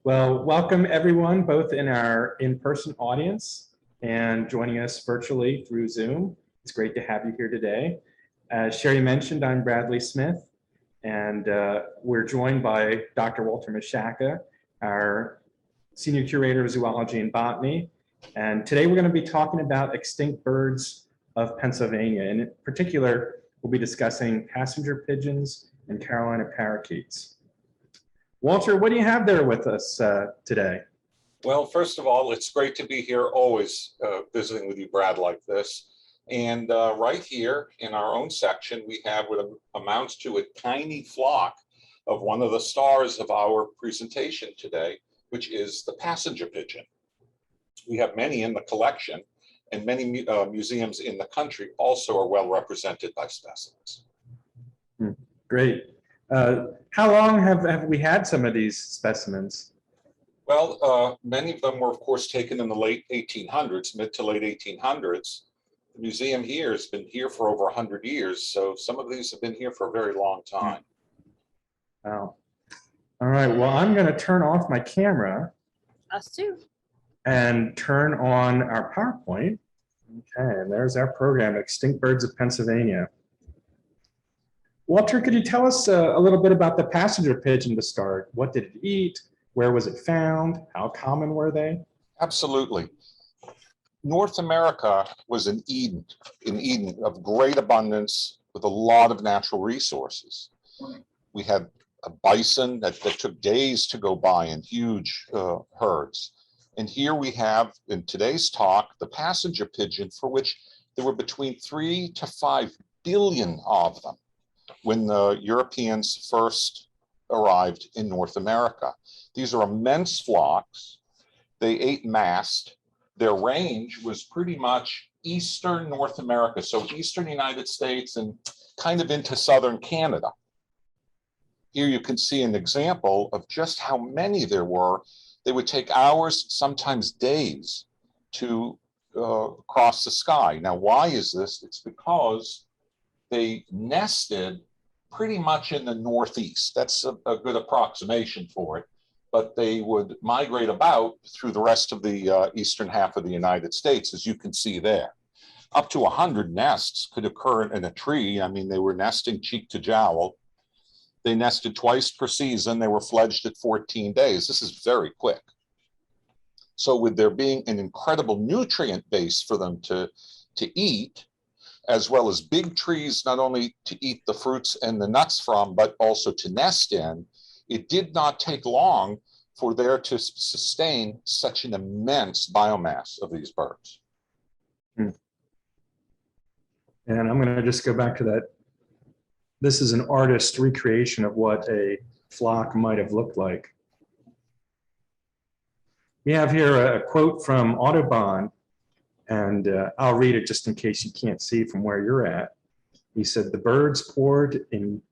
Well, welcome everyone, both in our in-person audience and joining us virtually through Zoom. It's great to have you here today. As Sherry mentioned, I'm Bradley Smith, and we're joined by Dr. Walter Meshaka, our Senior Curator of Zoology and Botany. And today we're going to be talking about extinct birds of Pennsylvania. And in particular, we'll be discussing passenger pigeons and Carolina parakeets. Walter, what do you have there with us today? Well, first of all, it's great to be here, always visiting with you, Brad, like this. And right here in our own section, we have what amounts to a tiny flock of one of the stars of our presentation today, which is the passenger pigeon. We have many in the collection, and many museums in the country also are well represented by specimens. Great. How long have we had some of these specimens? Well, many of them were, of course, taken in the late 1800s, mid to late 1800s. The museum here has been here for over 100 years, so some of these have been here for a very long time. Wow. All right, well, I'm going to turn off my camera. Us too. And turn on our PowerPoint. Okay, and there's our program, Extinct Birds of Pennsylvania. Walter, could you tell us a little bit about the passenger pigeon to start? What did it eat? Where was it found? How common were they? Absolutely. North America was an Eden of great abundance with a lot of natural resources. We had a bison that took days to go by in huge herds. And here we have, in today's talk, the passenger pigeon, for which there were between 3 to 5 billion of them when the Europeans first arrived in North America. These are immense flocks. They ate mast. Their range was pretty much eastern North America, so eastern United States and kind of into southern Canada. Here you can see an example of just how many there were. They would take hours, sometimes days, to cross the sky. Now, why is this? It's because they nested pretty much in the Northeast. That's a good approximation for it. But they would migrate about through the rest of the eastern half of the United States, as you can see there. Up to 100 nests could occur in a tree. I mean, they were nesting cheek to jowl. They nested twice per season. They were fledged at 14 days. This is very quick. So with there being an incredible nutrient base for them to eat, as well as big trees, not only to eat the fruits and the nuts from, but also to nest in, it did not take long for there to sustain such an immense biomass of these birds. And I'm going to just go back to that. This is an artist's recreation of what a flock might have looked like. We have here a quote from Autobahn, and I'll read it just in case you can't see from where you're at. He said, "The birds poured in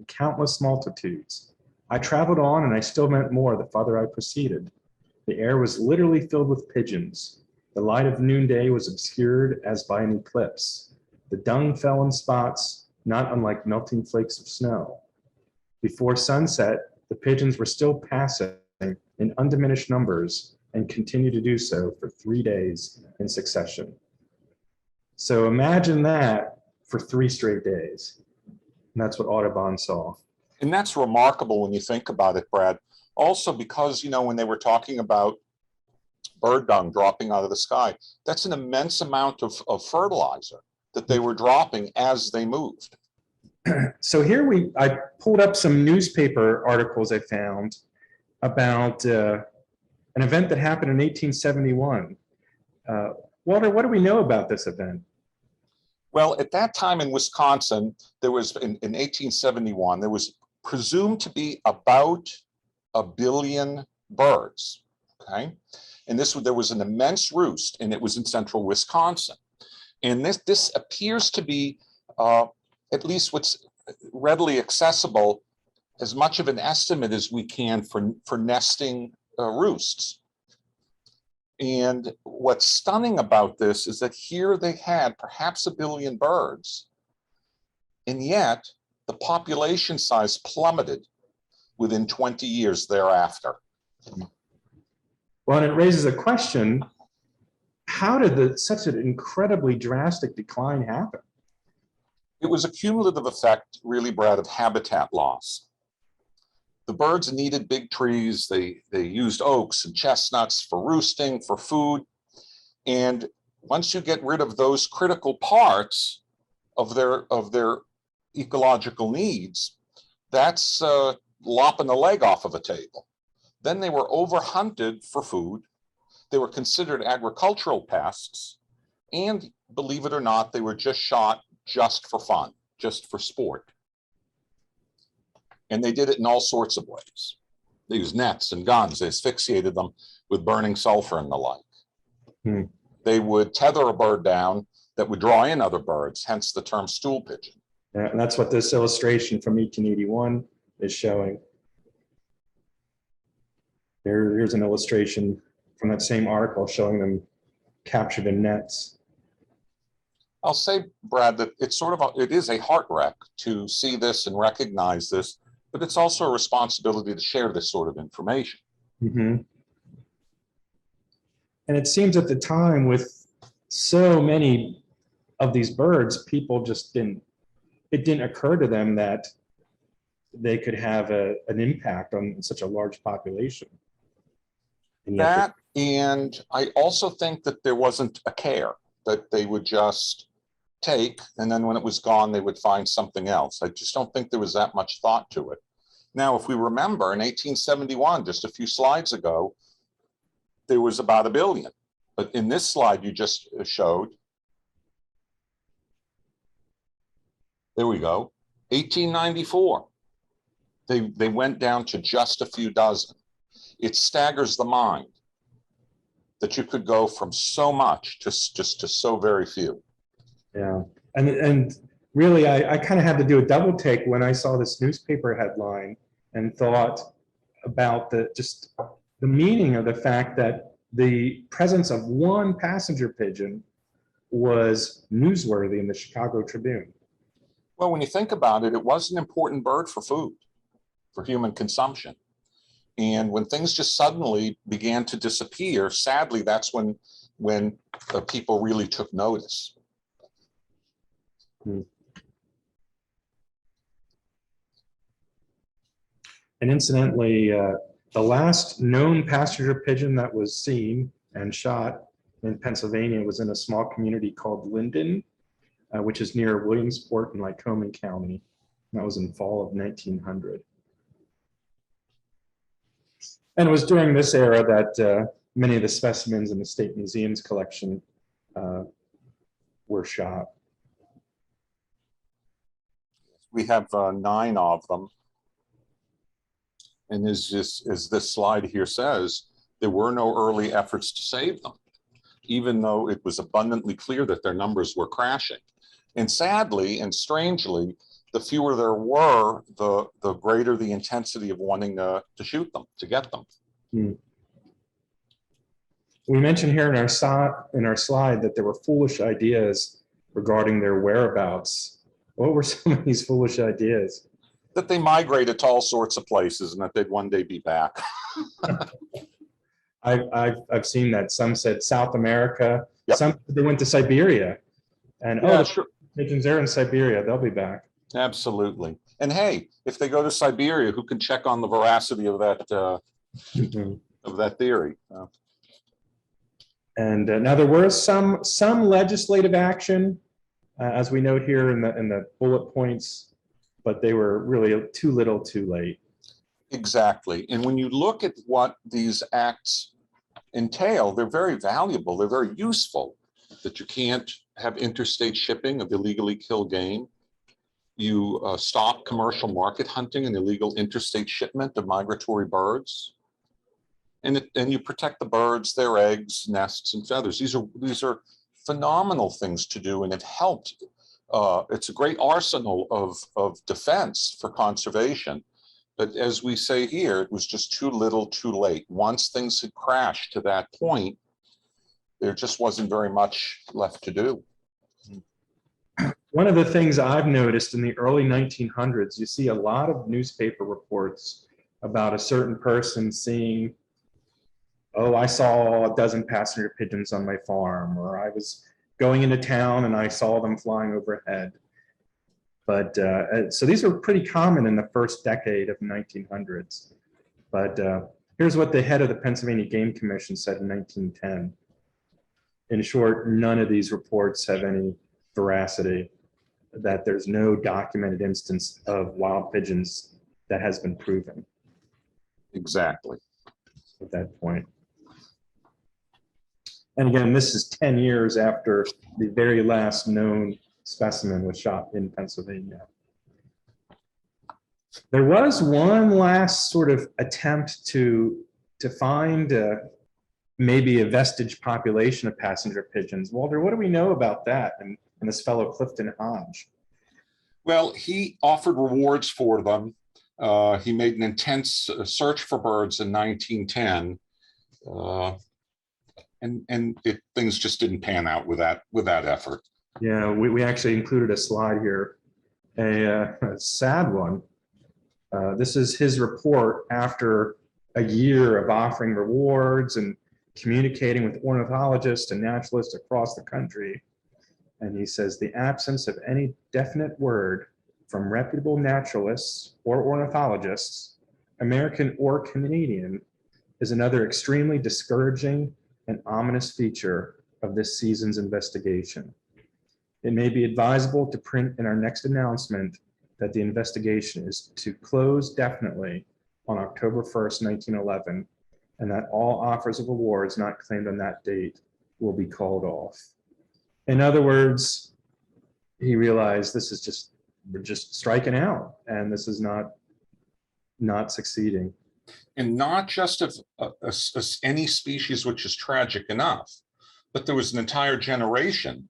countless multitudes. I traveled on and I still meant more the farther I proceeded. The air was literally filled with pigeons. The light of noonday was obscured as by an eclipse. The dung fell in spots, not unlike melting flakes of snow. Before sunset, the pigeons were still passing in undiminished numbers and continued to do so for 3 days in succession." So imagine that for 3 straight days. And that's what Autobahn saw. And that's remarkable when you think about it, Brad. Also because, you know, when they were talking about bird dung dropping out of the sky, that's an immense amount of fertilizer that they were dropping as they moved. So here I pulled up some newspaper articles I found about an event that happened in 1871. Walter, what do we know about this event? Well, at that time in Wisconsin, there was, in 1871, there was presumed to be about 1 billion birds, okay? And there was an immense roost, and it was in central Wisconsin. And this appears to be, at least what's readily accessible, as much of an estimate as we can for nesting roosts. And what's stunning about this is that here they had perhaps 1 billion birds, and yet the population size plummeted within 20 years thereafter. Well, and it raises a question, how did such an incredibly drastic decline happen? It was a cumulative effect, really, Brad, of habitat loss. The birds needed big trees. They used oaks and chestnuts for roosting, for food. And once you get rid of those critical parts of their ecological needs, that's lopping a leg off of a table. Then they were overhunted for food. They were considered agricultural pests. And believe it or not, they were just shot just for fun, just for sport. And they did it in all sorts of ways. They used nets and guns. They asphyxiated them with burning sulfur and the like. They would tether a bird down that would draw in other birds, hence the term stool pigeon. Yeah, and that's what this illustration from 1881 is showing. Here's an illustration from that same article showing them captured in nets. I'll say, Brad, that it's sort of it is a heart wreck to see this and recognize this, but it's also a responsibility to share this sort of information. And it seems at the time, with so many of these birds, people just it didn't occur to them that they could have an impact on such a large population. And that, and I also think that there wasn't a care, that they would just take, and then when it was gone, they would find something else. I just don't think there was that much thought to it. Now, if we remember, in 1871, just a few slides ago, there was about 1 billion. But in this slide you just showed, there we go, 1894, they went down to just a few dozen. It staggers the mind that you could go from so much to just to so very few. Yeah, and really, I kind of had to do a double take when I saw this newspaper headline and thought about just the meaning of the fact that the presence of one passenger pigeon was newsworthy in the Chicago Tribune. Well, when you think about it, it was an important bird for food, for human consumption. And when things just suddenly began to disappear, sadly, that's when people really took notice. And incidentally, the last known passenger pigeon that was seen and shot in Pennsylvania was in a small community called Linden, which is near Williamsport in Lycoming County. That was in fall of 1900. And it was during this era that many of the specimens in the State Museum's collection were shot. We have 9 of them. And as this slide here says, there were no early efforts to save them, even though it was abundantly clear that their numbers were crashing. And sadly and strangely, the fewer there were, the greater the intensity of wanting to shoot them, to get them. We mentioned here in our slide that there were foolish ideas regarding their whereabouts. What were some of these foolish ideas? That they migrated to all sorts of places and that they'd one day be back. I've seen that. Some said South America. Yep. Some they went to Siberia, and yeah, the sure. pigeons are in Siberia. They'll be back. Absolutely. And hey, if they go to Siberia, who can check on the veracity of that of that theory? And now there was some legislative action, as we note here in the bullet points, but they were really too little, too late. Exactly. And when you look at what these acts entail, they're very valuable. They're very useful. That you can't have interstate shipping of illegally killed game. You stop commercial market hunting and illegal interstate shipment of migratory birds. And you protect the birds, their eggs, nests, and feathers. These are phenomenal things to do, and have helped. It's a great arsenal of defense for conservation. But as we say here, it was just too little, too late. Once things had crashed to that point, there just wasn't very much left to do. One of the things I've noticed in the early 1900s, you see a lot of newspaper reports about a certain person seeing oh, I saw a dozen passenger pigeons on my farm, or I was going into town and I saw them flying overhead. But so these were pretty common in the first decade of 1900s. But here's what the head of the Pennsylvania Game Commission said in 1910. In short, none of these reports have any veracity, that there's no documented instance of wild pigeons that has been proven Exactly. at that point. And again, this is 10 years after the very last known specimen was shot in Pennsylvania. There was one last sort of attempt to find maybe a vestige population of passenger pigeons. Walter, what do we know about that and this fellow Clifton Hodge? Well, he offered rewards for them. He made an intense search for birds in 1910. And things just didn't pan out with that effort. Yeah, we actually included a slide here, a sad one. This is his report after a year of offering rewards and communicating with ornithologists and naturalists across the country. And he says, the absence of any definite word from reputable naturalists or ornithologists, American or Canadian, is another extremely discouraging and ominous feature of this season's investigation. It may be advisable to print in our next announcement that the investigation is to close definitely on October 1st, 1911, and that all offers of awards not claimed on that date will be called off. In other words, he realized this is we're just striking out, and this is not succeeding. And not just of any species which is tragic enough, but there was an entire generation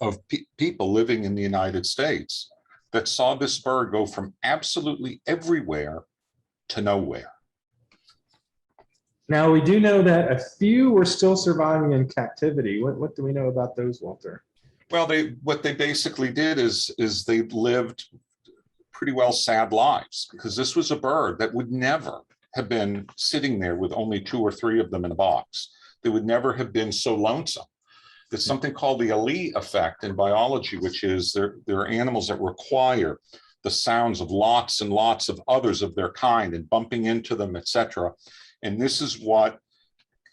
of people living in the United States that saw this bird go from absolutely everywhere to nowhere. Now, we do know that a few were still surviving in captivity. What do we know about those, Walter? Well, what they basically did is they lived pretty well sad lives, because this was a bird that would never have been sitting there with only 2 or 3 of them in a box. They would never have been so lonesome. There's something called the Ali effect in biology, which is there are animals that require the sounds of lots and lots of others of their kind and bumping into them, etc. And this is what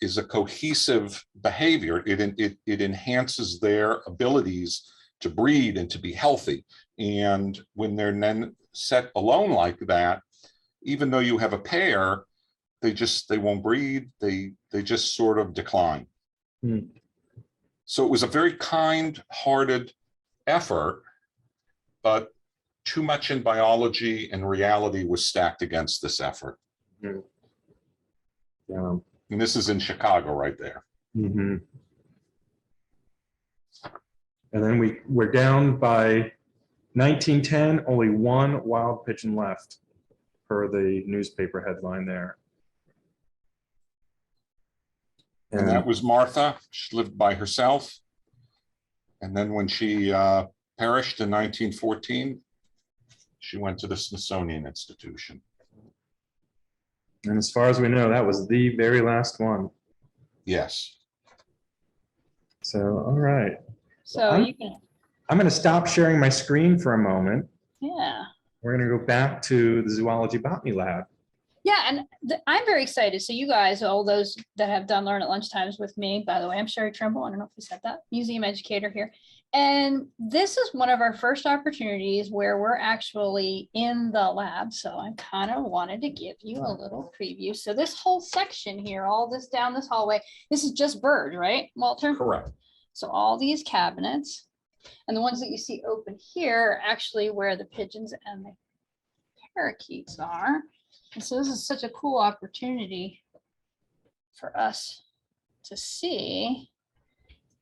is a cohesive behavior. It enhances their abilities to breed and to be healthy. And when they're then set alone like that, even though you have a pair, they won't breed. They just sort of decline. Hmm. So it was a very kind-hearted effort, but too much in biology and reality was stacked against this effort. Mm-hmm. Yeah. And this is in Chicago right there. Mm-hmm. And then we're down by 1910, only 1 wild pigeon left, per the newspaper headline there. And that was Martha. She lived by herself. And then when she perished in 1914, she went to the Smithsonian Institution. And as far as we know, that was the very last one. Yes. So, all right. So I'm going to stop sharing my screen for a moment. yeah. We're going to go back to the Zoology Botany Lab. Yeah, and I'm very excited. So you guys, all those that have done Learn at Lunchtimes with me, by the way, I'm Sherry Trimble. I don't know if you said that, museum educator here. And this is one of our first opportunities where we're actually in the lab. So I kind of wanted to give you a little preview. So this whole section here, all this down this hallway, this is just birds, right, Walter? Correct. So all these cabinets, and the ones that you see open here are actually where the pigeons and the parakeets are. And so this is such a cool opportunity for us to see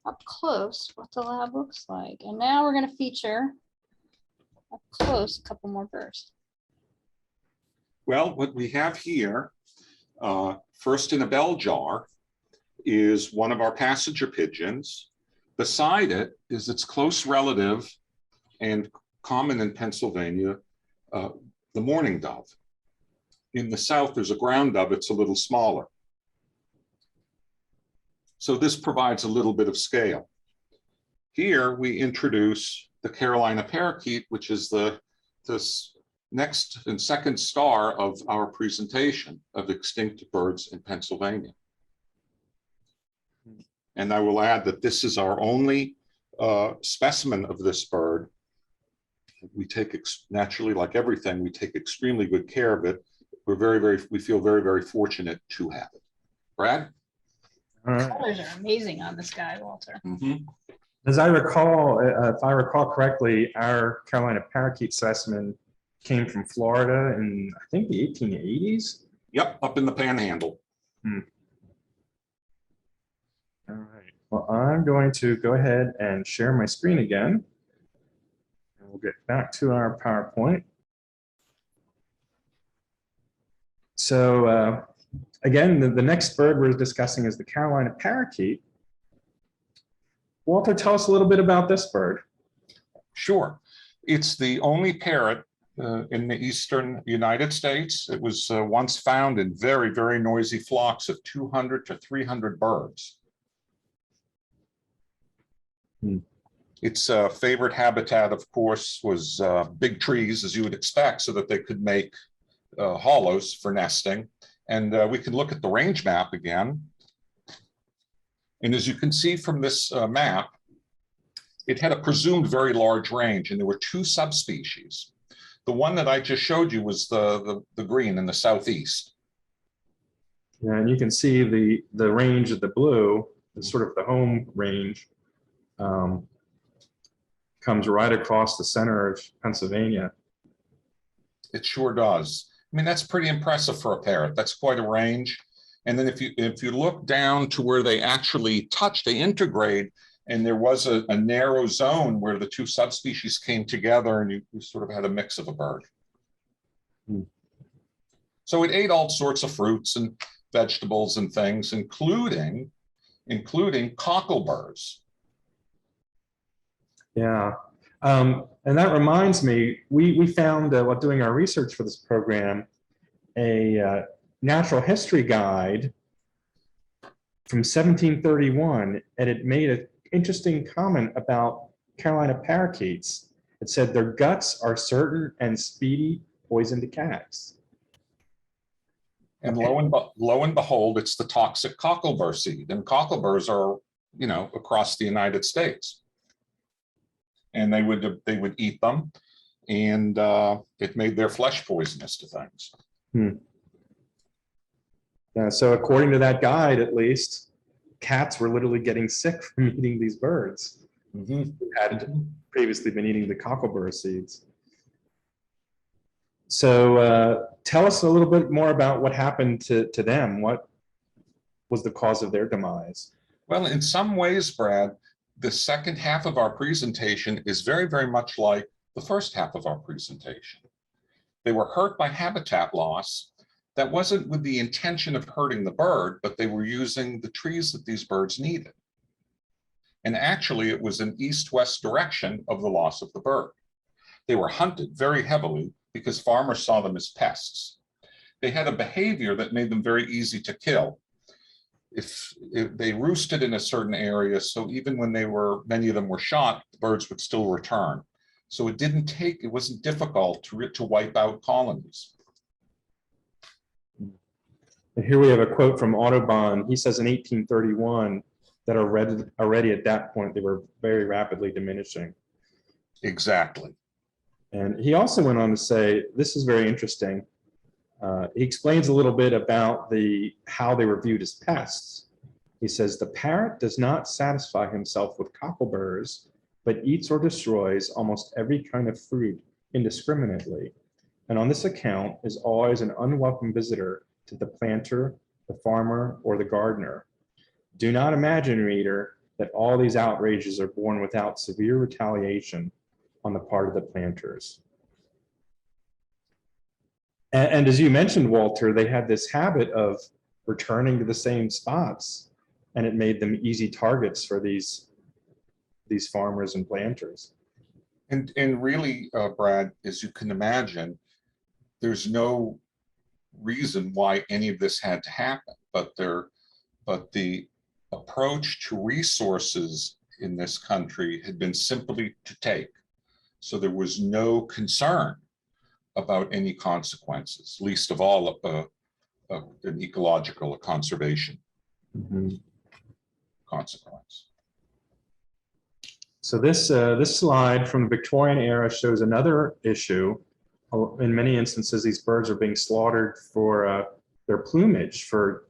up close what the lab looks like. And now we're going to feature up close a couple more birds. Well, what we have here, first in a bell jar, is one of our passenger pigeons. Beside it is its close relative and common in Pennsylvania, the mourning dove. In the South, there's a ground dove. It's a little smaller. So this provides a little bit of scale. Here we introduce the Carolina Parakeet, which is this next and second star of our presentation of extinct birds in Pennsylvania. And I will add that this is our only specimen of this bird. We take, naturally, like everything, we take extremely good care of it. We feel very fortunate to have it. Brad? All right. Colors are amazing on this guy, Walter. Mm-hmm. As I recall, if I recall correctly, our Carolina parakeet specimen came from Florida in, I think, the 1880s. Yep, up in the Panhandle. All right. Well, I'm going to go ahead and share my screen again. And we'll get back to our PowerPoint. So again, the next bird we're discussing is the Carolina parakeet. Walter, tell us a little bit about this bird. Sure. It's the only parrot in the eastern United States. It was once found in very noisy flocks of 200 to 300 birds. Its favorite habitat, of course, was big trees, as you would expect, so that they could make hollows for nesting. And we can look at the range map again. And as you can see from this map, it had a presumed very large range, and there were two subspecies. The one that I just showed you was the green in the southeast. Yeah, and you can see the range of the blue, sort of the home range, comes right across the center of Pennsylvania. It sure does. I mean, that's pretty impressive for a parrot. That's quite a range. And then if you look down to where they actually touch, they integrate, and there was a narrow zone where the two subspecies came together, and you sort of had a mix of a bird. So it ate all sorts of fruits and vegetables and things, including cockleburs. Yeah. And that reminds me, we found, while doing our research for this program, a natural history guide from 1731, and it made an interesting comment about Carolina parakeets. It said their guts are certain and speedy poison to cats. And lo and behold, it's the toxic cocklebur seed. And cockleburs are, across the United States. And they would eat them, and it made their flesh poisonous to things. So according to that guide, at least, cats were literally getting sick from eating these birds who had previously been eating the cocklebur seeds. So tell us a little bit more about what happened to them. What was the cause of their demise? Well, in some ways, Brad, the second half of our presentation is very much like the first half of our presentation. They were hurt by habitat loss. That wasn't with the intention of hurting the bird, but they were using the trees that these birds needed. And actually, it was an east-west direction of the loss of the bird. They were hunted very heavily because farmers saw them as pests. They had a behavior that made them very easy to kill. If they roosted in a certain area, so even when many of them were shot, the birds would still return. So it wasn't difficult to wipe out colonies. And here we have a quote from Autobahn. He says in 1831 that already at that point, they were very rapidly diminishing. Exactly. And he also went on to say, this is very interesting. He explains a little bit about how they were viewed as pests. He says, the parrot does not satisfy himself with cockleburs, but eats or destroys almost every kind of fruit indiscriminately, and on this account is always an unwelcome visitor to the planter, the farmer, or the gardener. Do not imagine, reader, that all these outrages are born without severe retaliation on the part of the planters. And as you mentioned, Walter, they had this habit of returning to the same spots, and it made them easy targets for these farmers and planters. And really, Brad, as you can imagine, there's no reason why any of this had to happen, but the approach to resources in this country had been simply to take. So there was no concern about any consequences, least of all an ecological, a conservation Mhm. consequence. So this slide from the Victorian era shows another issue. In many instances, these birds are being slaughtered for their plumage, for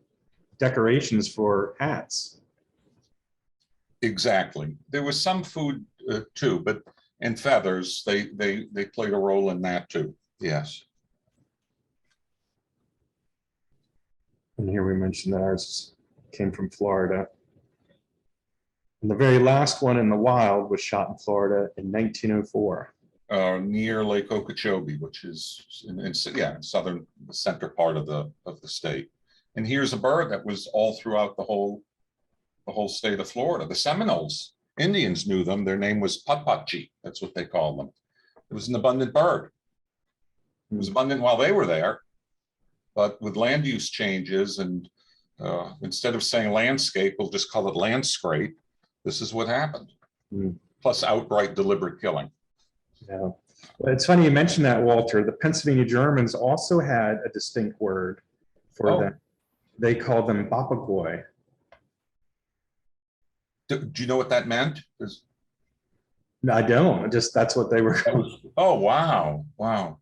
decorations for hats. Exactly. There was some food too, but and feathers, they played a role in that too. Yes. And here we mentioned that ours came from Florida. And the very last one in the wild was shot in Florida in 1904. Near Lake Okeechobee, which is in southern, the center part of the state. And here's a bird that was all throughout the whole state of Florida. The Seminoles, Indians knew them. Their name was Putputchee. That's what they called them. It was an abundant bird. It was abundant while they were there, but with land use changes and instead of saying landscape, we'll just call it landscape. This is what happened. Mm. Plus outright deliberate killing. Yeah. Well, it's funny you mentioned that, Walter. The Pennsylvania Germans also had a distinct word for them. They called them Bapagoi. Do you know what that meant? No, I don't. Just that's what they were. Oh, wow. Wow.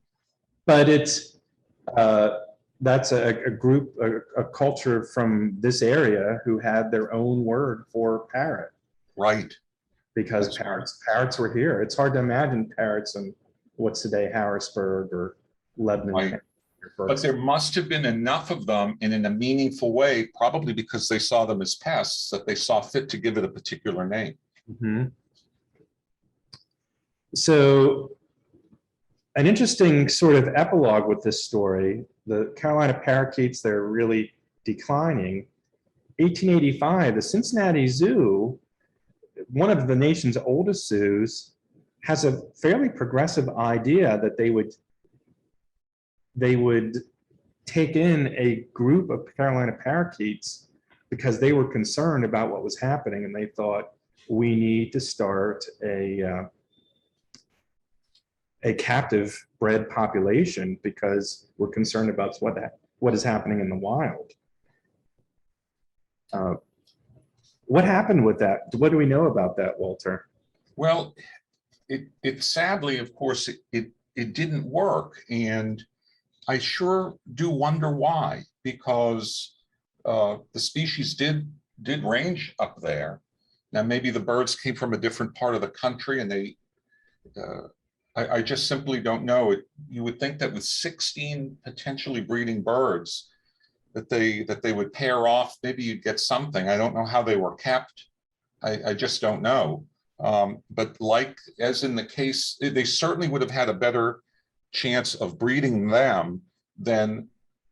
But it's that's a group, a culture from this area who had their own word for parrot. Right. Because parrots were here. It's hard to imagine parrots in what's today Harrisburg or Lebanon. Right. But there must have been enough of them and in a meaningful way, probably because they saw them as pests, that they saw fit to give it a particular name. Mm-hmm. So an interesting sort of epilogue with this story, the Carolina parakeets, they're really declining. 1885, the Cincinnati Zoo, one of the nation's oldest zoos, has a fairly progressive idea that they would take in a group of Carolina parakeets because they were concerned about what was happening, and they thought we need to start a captive bred population because we're concerned about what is happening in the wild. What happened with that? What do we know about that, Walter? Well, it sadly, of course, it didn't work, and I sure do wonder why, because the species did range up there. Now, maybe the birds came from a different part of the country, and they I just simply don't know. You would think that with 16 potentially breeding birds, that they would pair off. Maybe you'd get something. I don't know how they were kept. I just don't know. But like as in the case, they certainly would have had a better chance of breeding them than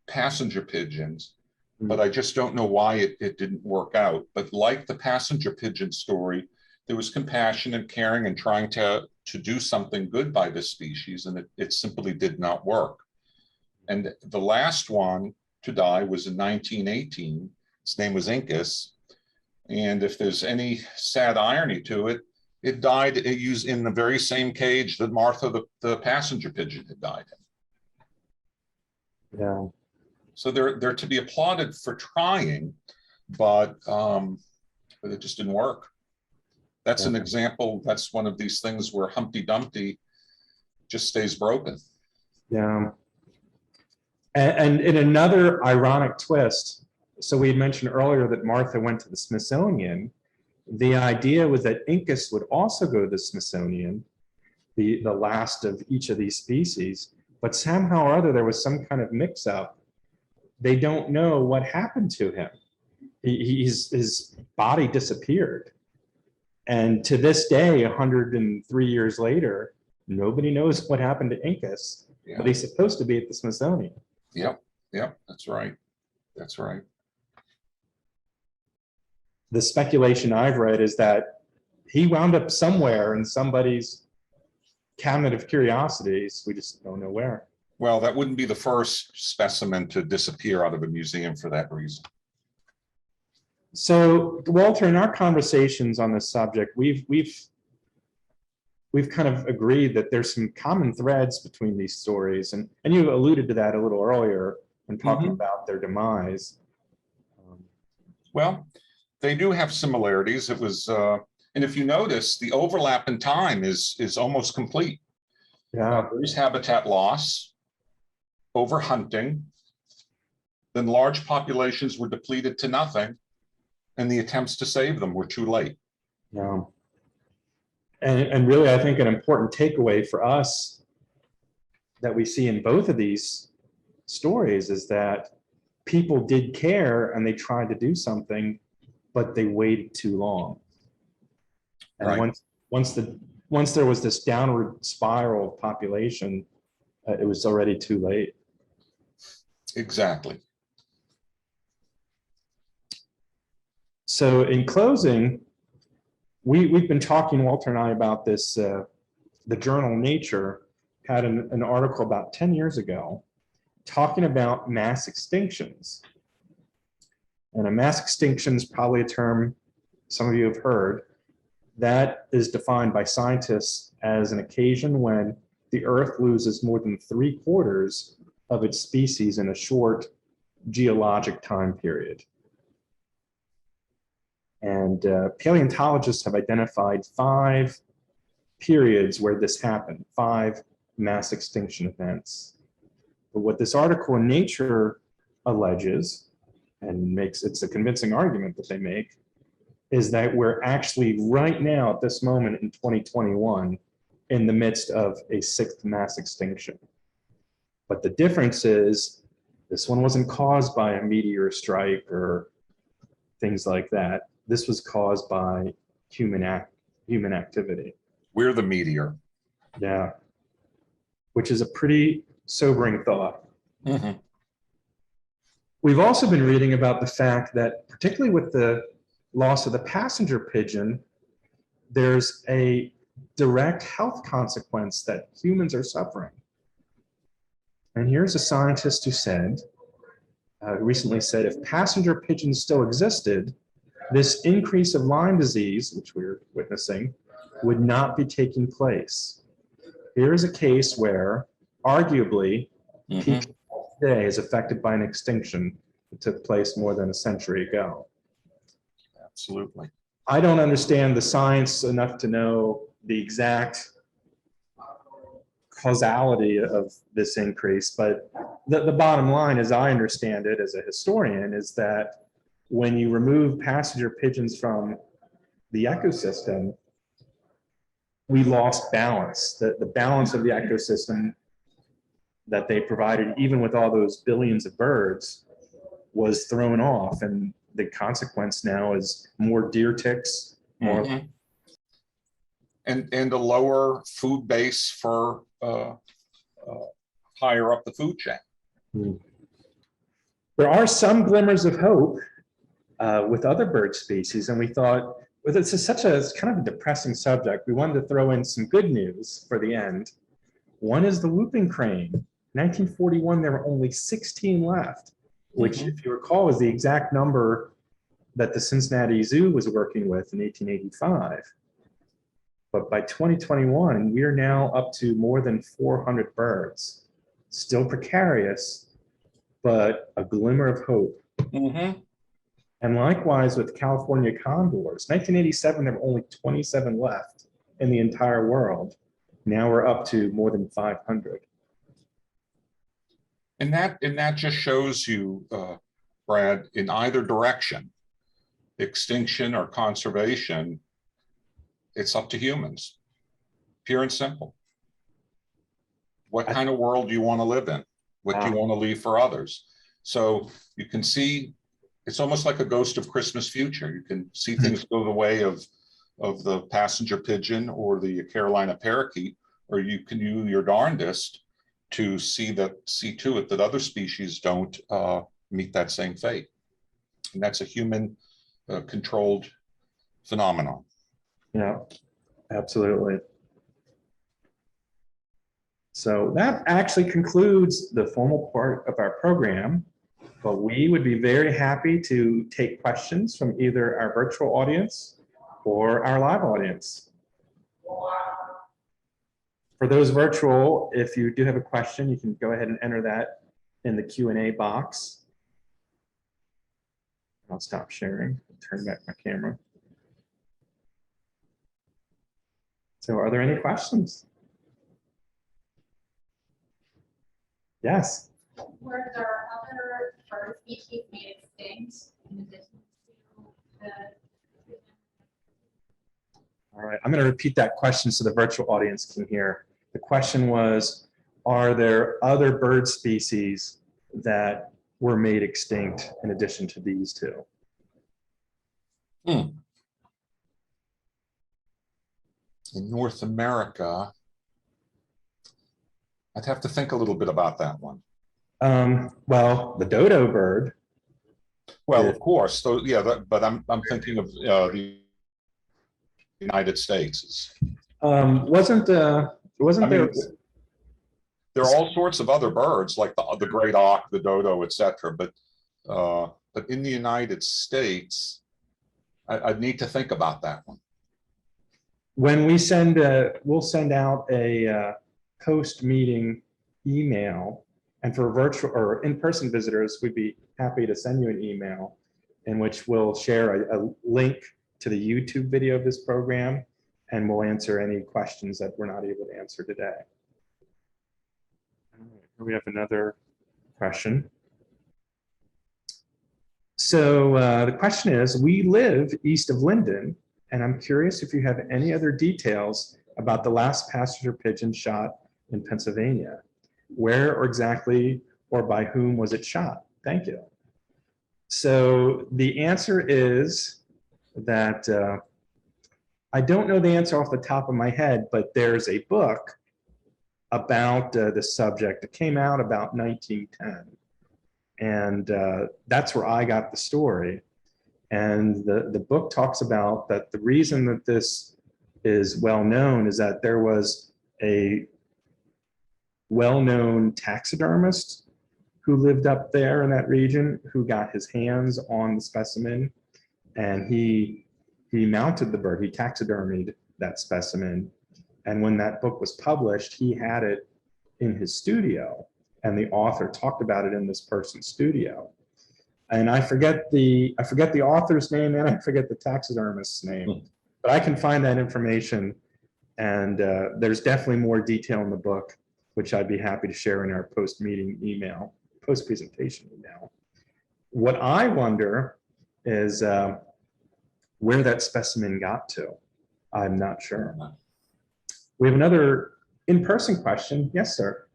passenger pigeons. But I just don't know why it didn't work out. But like the passenger pigeon story, there was compassion and caring and trying to do something good by this species, and it simply did not work. And the last one to die was in 1918. Its name was Incus. And if there's any sad irony to it, it died used in the very same cage that Martha, the passenger pigeon, had died in. Yeah. So they're to be applauded for trying, but it just didn't work. That's an example. That's one of these things where Humpty Dumpty just stays broken. Yeah. And in another ironic twist, so we had mentioned earlier that Martha went to the Smithsonian. The idea was that Incus would also go to the Smithsonian, the last of each of these species, but somehow or other there was some kind of mix-up. They don't know what happened to him. His body disappeared. And to this day, 103 years later, nobody knows what happened to Incus, but he's supposed to be at the Smithsonian. Yep, that's right. That's right. The speculation I've read is that he wound up somewhere in somebody's cabinet of curiosities. We just don't know where. Well, that wouldn't be the first specimen to disappear out of a museum for that reason. So Walter, in our conversations on this subject, we've kind of agreed that there's some common threads between these stories, and you alluded to that a little earlier when talking about their demise. Well, they do have similarities. It was, and if you notice, the overlap in time is almost complete. Yeah, There's habitat loss, overhunting, then large populations were depleted to nothing, and the attempts to save them were too late. yeah. And really, I think an important takeaway for us that we see in both of these stories is that people did care and they tried to do something, but they waited too long. And Right. once there was this downward spiral of population, it was already too late. Exactly. So in closing, we've been talking, Walter and I, about this. The journal Nature had an article about 10 years ago talking about mass extinctions. And a mass extinction is probably a term some of you have heard. That is defined by scientists as an occasion when the Earth loses more than 3/4 of its species in a short geologic time period. And paleontologists have identified 5 periods where this happened, 5 mass extinction events. But what this article in Nature alleges, and it's a convincing argument that they make, is that we're actually right now at this moment in 2021 in the midst of a 6th mass extinction. But the difference is this one wasn't caused by a meteor strike or things like that. This was caused by human activity. We're the meteor. Yeah, which is a pretty sobering thought. Mm-hmm. We've also been reading about the fact that, particularly with the loss of the passenger pigeon, there's a direct health consequence that humans are suffering. And here's a scientist who said, recently said, if passenger pigeons still existed, this increase of Lyme disease, which we're witnessing, would not be taking place. Here is a case where, arguably, people today is affected by an extinction that took place more than a century ago. Absolutely. I don't understand the science enough to know the exact causality of this increase, but the bottom line, as I understand it as a historian, is that when you remove passenger pigeons from the ecosystem, we lost balance. The balance of the ecosystem that they provided, even with all those billions of birds, was thrown off. And the consequence now is more deer ticks, more. Mm-hmm. And a lower food base for higher up the food chain. There are some glimmers of hope with other bird species, and we thought, well, this is it's kind of a depressing subject. We wanted to throw in some good news for the end. One is the whooping crane. In 1941, there were only 16 left, which, if you recall, is the exact number that the Cincinnati Zoo was working with in 1885. But by 2021, we are now up to more than 400 birds. Still precarious, but a glimmer of hope. Mm-hmm. And likewise with California condors. 1987, there were only 27 left in the entire world. Now we're up to more than 500. And that just shows you, Brad, in either direction, extinction or conservation, it's up to humans, pure and simple. What kind of world do you want to live in? What do you want to leave for others? So you can see, it's almost like a ghost of Christmas future. You can see things go the way of the passenger pigeon or the Carolina parakeet, or you can do your darndest to see to it that other species don't meet that same fate. And that's a human controlled phenomenon. Yeah, absolutely. So that actually concludes the formal part of our program. But we would be very happy to take questions from either our virtual audience or our live audience. For those virtual, if you do have a question, you can go ahead and enter that in the Q&A box. I'll stop sharing, turn back my camera. So are there any questions? Yes. Were there other bird species made extinct in addition to the? All right, I'm going to repeat that question so the virtual audience can hear. The question was, are there other bird species that were made extinct in addition to these two? In North America, I'd have to think a little bit about that one. Well, the dodo bird. Well, Yeah. of course, so yeah, but I'm thinking of the United States. Wasn't I there? mean, there are all sorts of other birds like the great auk, the dodo, etc. But in the United States, I'd need to think about that one. When we send, we'll send out a post-meeting email, and for virtual or in-person visitors, we'd be happy to send you an email in which we'll share a link to the YouTube video of this program, and we'll answer any questions that we're not able to answer today. All right, here we have another question. So the question is, we live east of Linden, and I'm curious if you have any other details about the last passenger pigeon shot in Pennsylvania. Where or exactly or by whom was it shot? Thank you. So the answer is that I don't know the answer off the top of my head, but there's a book about the subject. It came out about 1910. And that's where I got the story. And the book talks about that the reason that this is well known is that there was a well-known taxidermist who lived up there in that region who got his hands on the specimen, and he mounted the bird, he taxidermied that specimen. And when that book was published, he had it in his studio, and the author talked about it in this person's studio. And I forget the author's name and I forget the taxidermist's name, but I can find that information. And there's definitely more detail in the book, which I'd be happy to share in our post-meeting email, post-presentation email. What I wonder is where that specimen got to. I'm not sure. We have another in-person question. Yes, sir.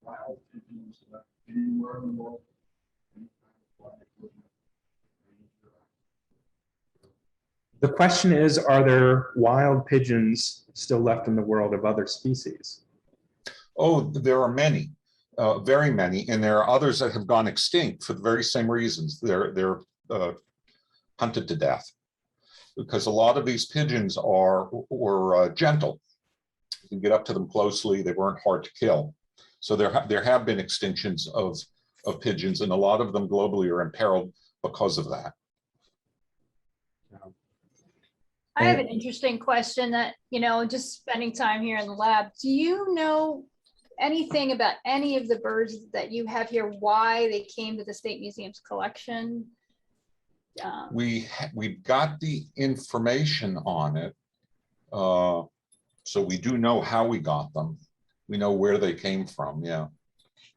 Wild pigeons left anywhere in the world? The question is, are there wild pigeons still left in the world of other species? Oh, there are many, very many, and there are others that have gone extinct for the very same reasons. They're hunted to death because a lot of these pigeons were gentle. You can get up to them closely. They weren't hard to kill. So there have been extinctions of pigeons, and a lot of them globally are imperiled because of that. I have an interesting question that, just spending time here in the lab. Do you know anything about any of the birds that you have here, why they came to the State Museum's collection? We've got the information on it. So we do know how we got them. We know where they came from, yeah.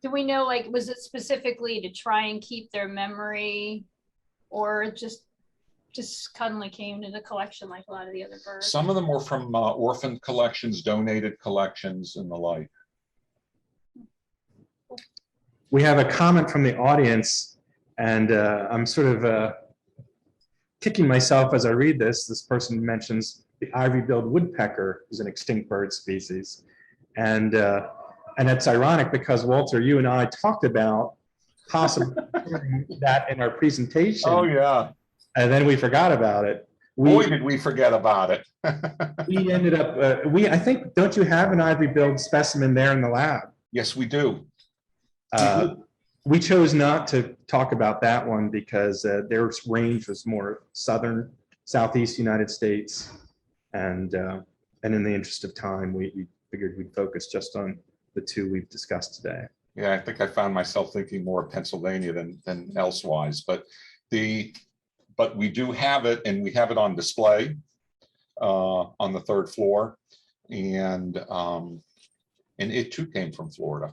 Do we know, was it specifically to try and keep their memory, or just suddenly came to the collection like a lot of the other birds? Some of them were from orphan collections, donated collections, and the like. We have a comment from the audience, and I'm sort of kicking myself as I read this. This person mentions the ivory-billed woodpecker is an extinct bird species. And it's ironic because, Walter, you and I talked about possibly that in our presentation. Oh, yeah. And then we forgot about it. Boy, did we forget about it. We ended up, I think, don't you have an ivory-billed specimen there in the lab? Yes, we do. We chose not to talk about that one because their range was more southern, southeast United States. And in the interest of time, we figured we'd focus just on the two we've discussed today. Yeah, I think I found myself thinking more of Pennsylvania than elsewise, but we do have it, and we have it on display on the third floor, and it too came from Florida.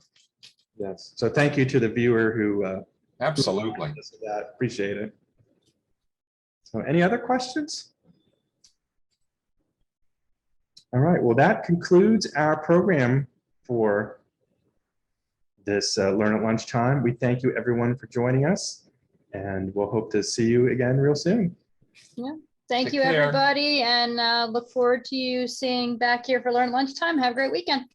Yes. So thank you to the viewer who Absolutely. appreciate it. So any other questions? All right. Well, that concludes our program for this Learn at Lunchtime. We thank you everyone for joining us, and we'll hope to see you again real soon. Thank Take you, care. everybody, and look forward to you seeing back here for Learn Lunchtime. Have a great weekend.